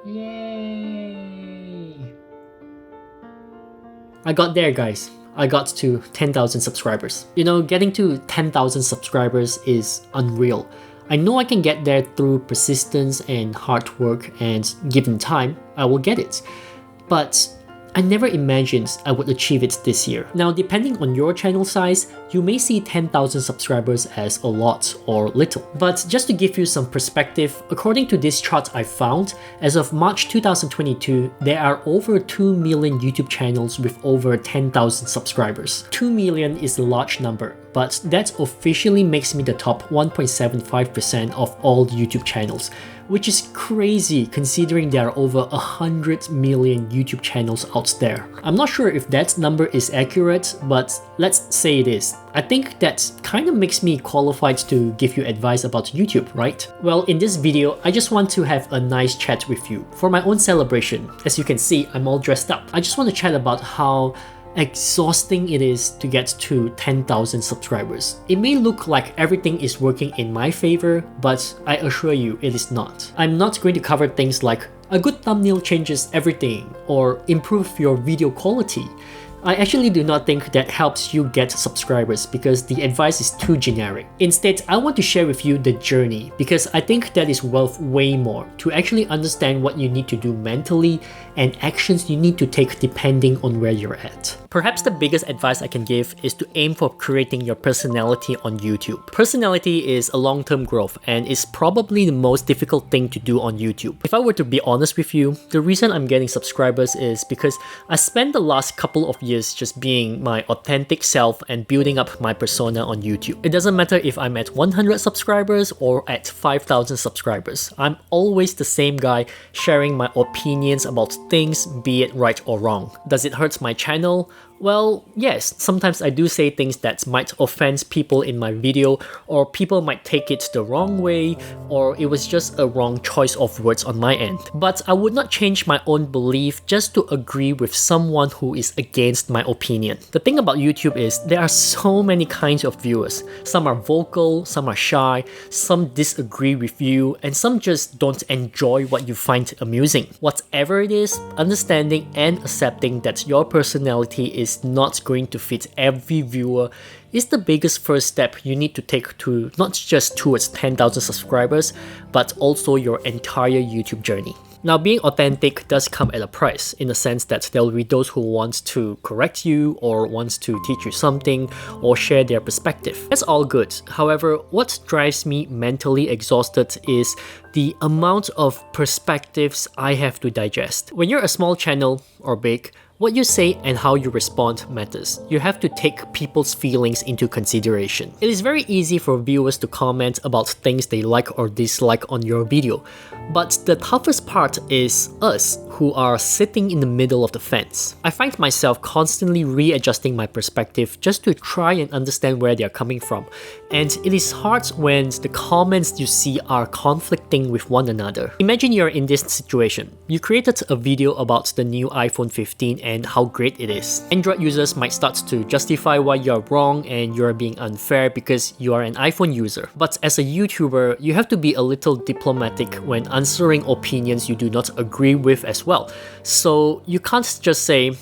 Yay! I got there, guys. I got to 10,000 subscribers. You know, getting to 10,000 subscribers is unreal. I know I can get there through persistence and hard work, and given time, I will get it. But I never imagined I would achieve it this year. Now, depending on your channel size, you may see 10,000 subscribers as a lot or little. But just to give you some perspective, according to this chart I found, as of March 2022, there are over 2 million YouTube channels with over 10,000 subscribers. 2 million is a large number, but that officially makes me the top 1.75% of all YouTube channels, which is crazy considering there are over 100 million YouTube channels out there. I'm not sure if that number is accurate, but let's say it is. I think that kind of makes me qualified to give you advice about YouTube, right? Well, in this video, I just want to have a nice chat with you for my own celebration. As you can see, I'm all dressed up. I just want to chat about how exhausting it is to get to 10,000 subscribers. It may look like everything is working in my favor, but I assure you it is not. I'm not going to cover things like a good thumbnail changes everything or improve your video quality. I actually do not think that helps you get subscribers because the advice is too generic. Instead, I want to share with you the journey because I think that is worth way more to actually understand what you need to do mentally and actions you need to take depending on where you're at. Perhaps the biggest advice I can give is to aim for creating your personality on YouTube. Personality is a long-term growth and is probably the most difficult thing to do on YouTube. If I were to be honest with you, the reason I'm getting subscribers is because I spent the last couple of years just being my authentic self and building up my persona on YouTube. It doesn't matter if I'm at 100 subscribers or at 5,000 subscribers. I'm always the same guy sharing my opinions about things, be it right or wrong. Does it hurt my channel? Well, yes, sometimes I do say things that might offend people in my video, or people might take it the wrong way, or it was just a wrong choice of words on my end. But I would not change my own belief just to agree with someone who is against my opinion. The thing about YouTube is there are so many kinds of viewers. Some are vocal, some are shy, some disagree with you, and some just don't enjoy what you find amusing. Whatever it is, understanding and accepting that your personality is not going to fit every viewer is the biggest first step you need to take to not just towards 10,000 subscribers, but also your entire YouTube journey. Now, being authentic does come at a price, in the sense that there will be those who want to correct you or wants to teach you something or share their perspective. That's all good. However, what drives me mentally exhausted is the amount of perspectives I have to digest. When you're a small channel or big, what you say and how you respond matters. You have to take people's feelings into consideration. It is very easy for viewers to comment about things they like or dislike on your video, but the toughest part is us who are sitting in the middle of the fence. I find myself constantly readjusting my perspective just to try and understand where they are coming from, and it is hard when the comments you see are conflicting with one another. Imagine you're in this situation. You created a video about the new iPhone 15 and how great it is. Android users might start to justify why you're wrong and you're being unfair because you are an iPhone user. But as a YouTuber, you have to be a little diplomatic when answering opinions you do not agree with as well. So you can't just say,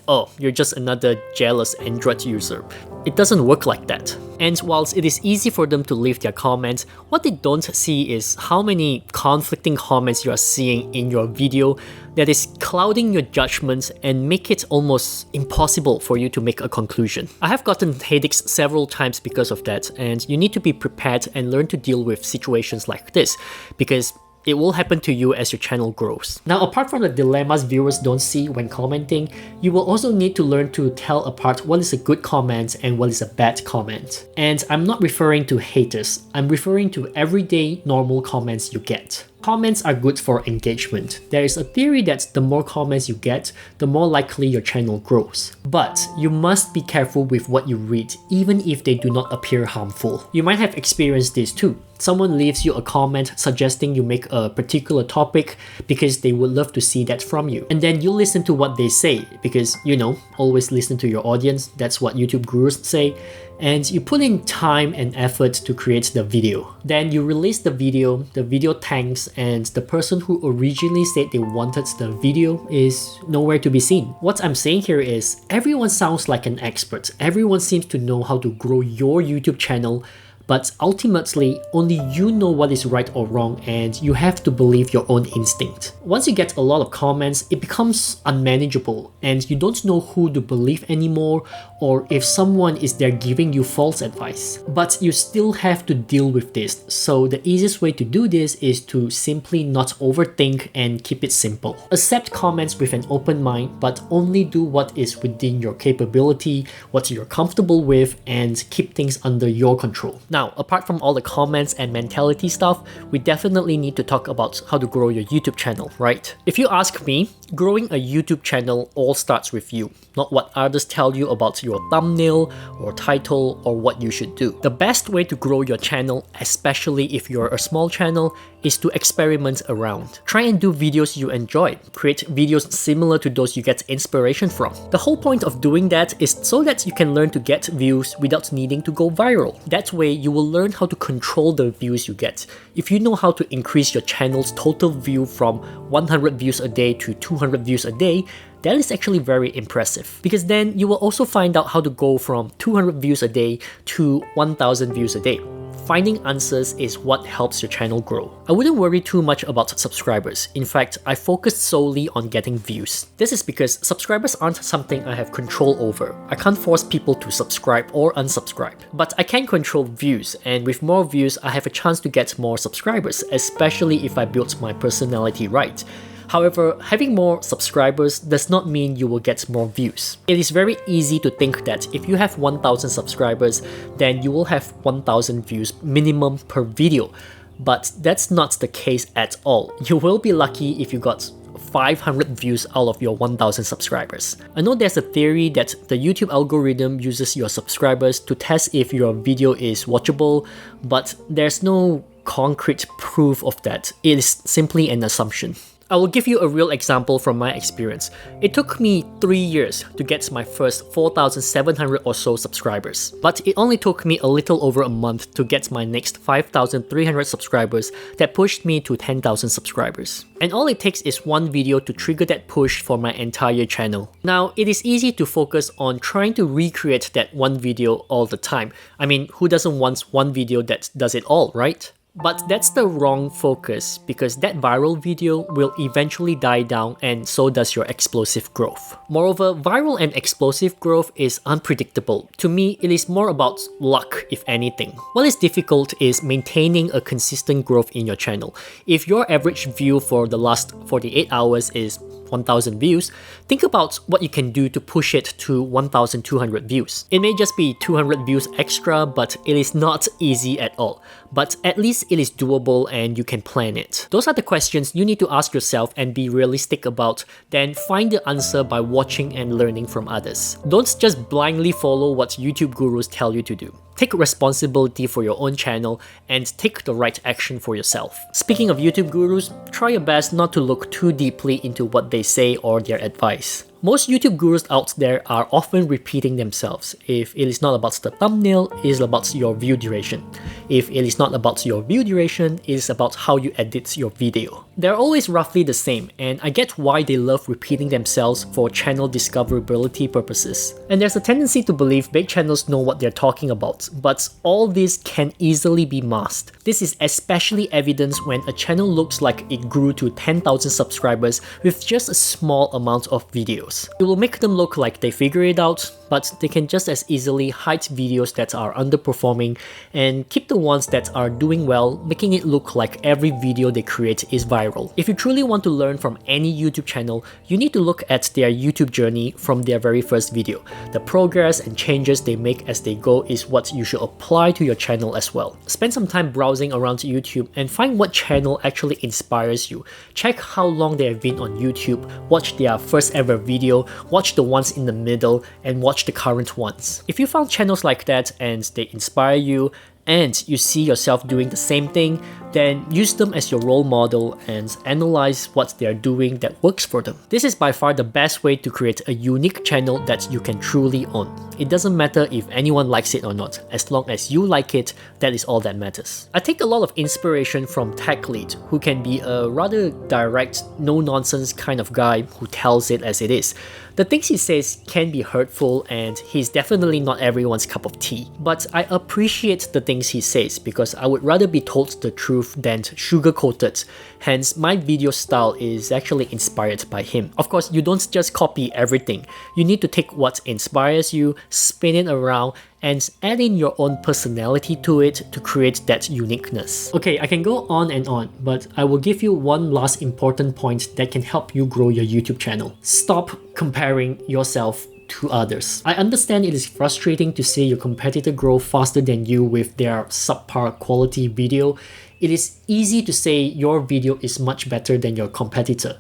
oh, you're just another jealous Android user. It doesn't work like that. And whilst it is easy for them to leave their comments, what they don't see is how many conflicting comments you are seeing in your video that is clouding your judgments and make it almost impossible for you to make a conclusion. I have gotten headaches several times because of that, and you need to be prepared and learn to deal with situations like this, because it will happen to you as your channel grows. Now, apart from the dilemmas viewers don't see when commenting, you will also need to learn to tell apart what is a good comment and what is a bad comment. And I'm not referring to haters, I'm referring to everyday normal comments you get. Comments are good for engagement. There is a theory that the more comments you get, the more likely your channel grows. But you must be careful with what you read, even if they do not appear harmful. You might have experienced this too. Someone leaves you a comment suggesting you make a particular topic because they would love to see that from you. And then you listen to what they say because, you know, always listen to your audience. That's what YouTube gurus say. and you put in time and effort to create the video. Then you release the video tanks, and the person who originally said they wanted the video is nowhere to be seen. What I'm saying here is everyone sounds like an expert. Everyone seems to know how to grow your YouTube channel, but ultimately, only you know what is right or wrong, and you have to believe your own instinct. Once you get a lot of comments, it becomes unmanageable, and you don't know who to believe anymore, or if someone is there giving you false advice. But you still have to deal with this, so the easiest way to do this is to simply not overthink and keep it simple. Accept comments with an open mind, but only do what is within your capability, what you're comfortable with, and keep things under your control. Now, apart from all the comments and mentality stuff, we definitely need to talk about how to grow your YouTube channel, right? If you ask me, growing a YouTube channel all starts with you, not what others tell you about your thumbnail or title or what you should do. The best way to grow your channel, especially if you're a small channel, is to experiment around. Try and do videos you enjoy. Create videos similar to those you get inspiration from. The whole point of doing that is so that you can learn to get views without needing to go viral. That way, you will learn how to control the views you get. If you know how to increase your channel's total view from 100 views a day to 200 views a day, that is actually very impressive, because then you will also find out how to go from 200 views a day to 1000 views a day. Finding answers is what helps your channel grow. I wouldn't worry too much about subscribers. In fact, I focus solely on getting views. This is because subscribers aren't something I have control over. I can't force people to subscribe or unsubscribe. But I can control views, and with more views, I have a chance to get more subscribers, especially if I build my personality right. However, having more subscribers does not mean you will get more views. It is very easy to think that if you have 1000 subscribers, then you will have 1000 views minimum per video. But that's not the case at all. You will be lucky if you got 500 views out of your 1000 subscribers. I know there's a theory that the YouTube algorithm uses your subscribers to test if your video is watchable, but there's no concrete proof of that. It is simply an assumption. I will give you a real example from my experience. It took me 3 years to get my first 4,700 or so subscribers, but it only took me a little over a month to get my next 5,300 subscribers that pushed me to 10,000 subscribers. And all it takes is one video to trigger that push for my entire channel. Now, it is easy to focus on trying to recreate that one video all the time. I mean, who doesn't want one video that does it all, right? But that's the wrong focus, because that viral video will eventually die down, and so does your explosive growth. Moreover, viral and explosive growth is unpredictable. To me, it is more about luck, if anything. What is difficult is maintaining a consistent growth in your channel. If your average view for the last 48 hours is 1000 views, think about what you can do to push it to 1200 views. It may just be 200 views extra, but it is not easy at all. But at least it is doable and you can plan it. Those are the questions you need to ask yourself and be realistic about, then find the answer by watching and learning from others. Don't just blindly follow what YouTube gurus tell you to do. Take responsibility for your own channel and take the right action for yourself. Speaking of YouTube gurus, try your best not to look too deeply into what they say or their advice. Most YouTube gurus out there are often repeating themselves. If it is not about the thumbnail, it is about your view duration. If it is not about your view duration, it is about how you edit your video. They're always roughly the same, and I get why they love repeating themselves for channel discoverability purposes. And there's a tendency to believe big channels know what they're talking about, but all this can easily be masked. This is especially evident when a channel looks like it grew to 10,000 subscribers with just a small amount of videos. It will make them look like they figure it out, but they can just as easily hide videos that are underperforming and keep the ones that are doing well, making it look like every video they create is viral. If you truly want to learn from any YouTube channel, you need to look at their YouTube journey from their very first video. The progress and changes they make as they go is what you should apply to your channel as well. Spend some time browsing around YouTube and find what channel actually inspires you. Check how long they have been on YouTube, watch their first ever video, watch the ones in the middle, and watch the current ones. If you found channels like that and they inspire you, and you see yourself doing the same thing, then use them as your role model and analyze what they are doing that works for them. This is by far the best way to create a unique channel that you can truly own. It doesn't matter if anyone likes it or not, as long as you like it, that is all that matters. I take a lot of inspiration from Tech Lead, who can be a rather direct, no-nonsense kind of guy who tells it as it is. The things he says can be hurtful and he's definitely not everyone's cup of tea. But I appreciate the things he says because I would rather be told the truth than sugar-coated. Hence, my video style is actually inspired by him. Of course, you don't just copy everything. You need to take what inspires you, spin it around, and add in your own personality to it to create that uniqueness. Okay, I can go on, but I will give you one last important point that can help you grow your YouTube channel. Stop comparing yourself to others. I understand it is frustrating to see your competitor grow faster than you with their subpar quality video. It is easy to say your video is much better than your competitor,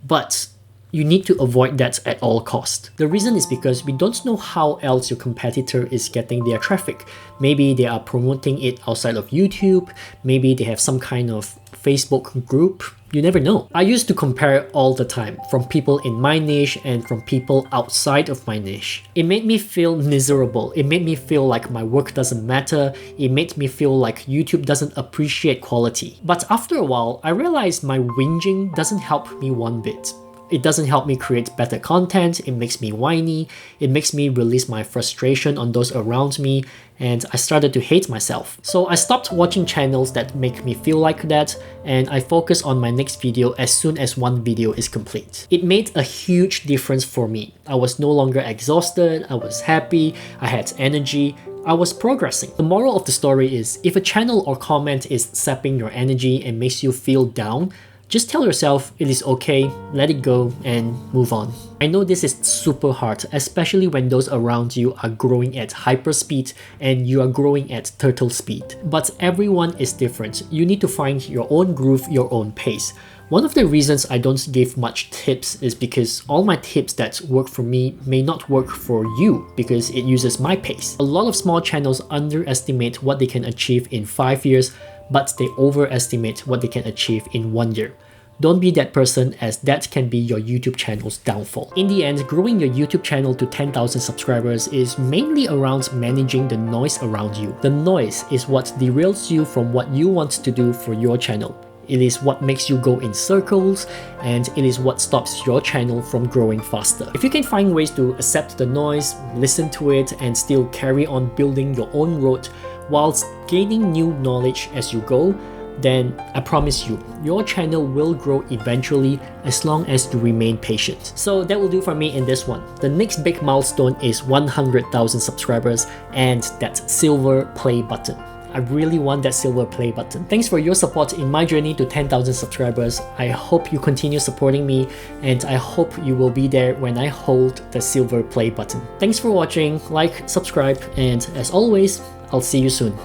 but you need to avoid that at all costs. The reason is because we don't know how else your competitor is getting their traffic. Maybe they are promoting it outside of YouTube, maybe they have some kind of Facebook group, you never know. I used to compare all the time, from people in my niche and from people outside of my niche. It made me feel miserable, it made me feel like my work doesn't matter, it made me feel like YouTube doesn't appreciate quality. But after a while, I realized my whinging doesn't help me one bit. It doesn't help me create better content, it makes me whiny, it makes me release my frustration on those around me, and I started to hate myself. So I stopped watching channels that make me feel like that, and I focus on my next video as soon as one video is complete. It made a huge difference for me. I was no longer exhausted, I was happy, I had energy, I was progressing. The moral of the story is, if a channel or comment is sapping your energy and makes you feel down, just tell yourself it is okay, let it go, and move on. I know this is super hard, especially when those around you are growing at hyper speed and you are growing at turtle speed. But everyone is different. You need to find your own groove, your own pace. One of the reasons I don't give much tips is because all my tips that work for me may not work for you because it uses my pace. A lot of small channels underestimate what they can achieve in 5 years, but they overestimate what they can achieve in 1 year. Don't be that person, as that can be your YouTube channel's downfall. In the end, growing your YouTube channel to 10,000 subscribers is mainly around managing the noise around you. The noise is what derails you from what you want to do for your channel. It is what makes you go in circles, and it is what stops your channel from growing faster. If you can find ways to accept the noise, listen to it, and still carry on building your own road whilst gaining new knowledge as you go, then I promise you, your channel will grow eventually as long as you remain patient. So that will do for me in this one. The next big milestone is 100,000 subscribers and that silver play button. I really want that silver play button. Thanks for your support in my journey to 10,000 subscribers. I hope you continue supporting me, and I hope you will be there when I hold the silver play button. Thanks for watching, like, subscribe, and as always, I'll see you soon.